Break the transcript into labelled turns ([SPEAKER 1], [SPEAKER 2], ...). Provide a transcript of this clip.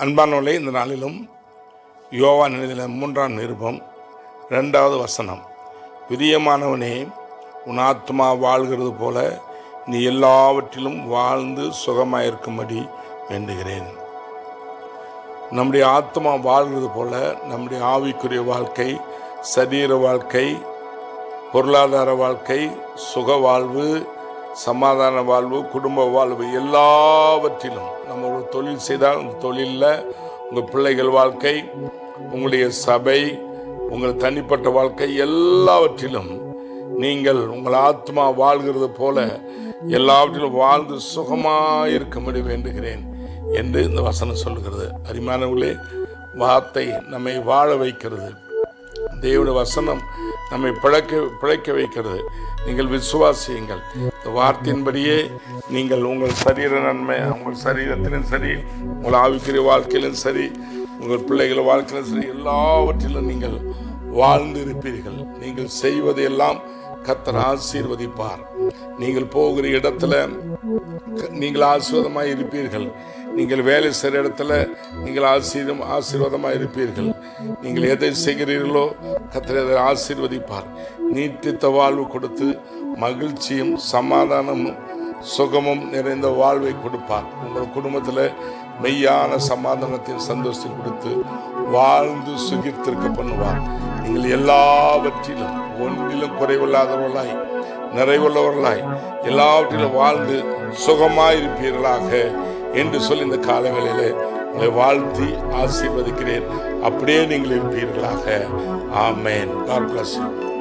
[SPEAKER 1] அன்பானவர்களே, இந்த நாளிலும் யோவான் எழுதின 3ஆம் நிருபம் 2வது வசனம், பிரியமானவனே, உன் ஆத்மா வாழ்கிறது போல நீ எல்லாவற்றிலும் வாழ்ந்து சுகமாயிருக்கும்படி வேண்டுகிறேன். நம்முடைய ஆத்மா வாழ்கிறது போல நம்முடைய ஆவிக்குரிய வாழ்க்கை, சரீர வாழ்க்கை, பொருளாதார வாழ்க்கை, சுக வாழ்வு, சமாதான வாழ்வு, குடும்ப வாழ்வு, எல்லாவற்றிலும் நம்ம ஒரு தொழில் செய்தால் அந்த தொழிலில், உங்கள் பிள்ளைகள் வாழ்க்கை, உங்களுடைய சபை, உங்கள் தனிப்பட்ட வாழ்க்கை, எல்லாவற்றிலும் நீங்கள் உங்கள் ஆத்மா வாழ்கிறது போல எல்லாவற்றிலும் வாழ்ந்து சுகமாயிருக்கும்படி வேண்டுகிறேன் என்று இந்த வசனம் சொல்லுகிறது. அருமையானவர்களே, வார்த்தை நம்மை வாழ வைக்கிறது. தேவனுடைய வசனம் நம்மை பிழைக்க வைக்கிறது. நீங்கள் விசுவாசியுங்கள். இந்த வார்த்தையின்படியே நீங்கள் உங்கள் சரீர நன்மை, உங்கள் சரீரத்திலும் சரி, உங்கள் ஆவிக்குரிய வாழ்க்கையிலும் சரி, உங்கள் பிள்ளைகள் வாழ்க்கையிலும் சரி, எல்லாவற்றிலும் நீங்கள் வாழ்ந்து இருப்பீர்கள். நீங்கள் செய்வதையெல்லாம் கர்த்தர் ஆசீர்வதிப்பார். நீங்கள் போகிற இடத்துல நீங்கள் ஆசீர்வாதமாய் இருப்பீர்கள். நீங்கள் வேலை செய்கிற இடத்துல நீங்கள் ஆசீர்வாதமாக இருப்பீர்கள். நீங்கள் எதை செய்கிறீர்களோ கர்த்தர் அதை ஆசீர்வதிப்பார். நீட்டித்த வாழ்வு கொடுத்து மகிழ்ச்சியும் சமாதானமும் சுகமும் நிறைந்த வாழ்வை கொடுப்பார். உங்கள் குடும்பத்தில் மெய்யான சமாதானத்தின் சந்தோஷத்தை கொடுத்து வாழ்ந்து சுகித்திருக்க பண்ணுவார். நீங்கள் எல்லாவற்றிலும் ஒன்றிலும் குறைவில்லாதவர்களாய், நிறைவுள்ளவர்களாய், எல்லாவற்றிலும் வாழ்ந்து சுகமாயிருப்பீர்களாக என்று சொல்லி இந்த காலவேளையிலே உங்களை வாழ்த்தி ஆசீர்வதிக்கிறேன். அப்படியே நீங்கள் இருப்பீர்களாக. ஆமென். God bless you.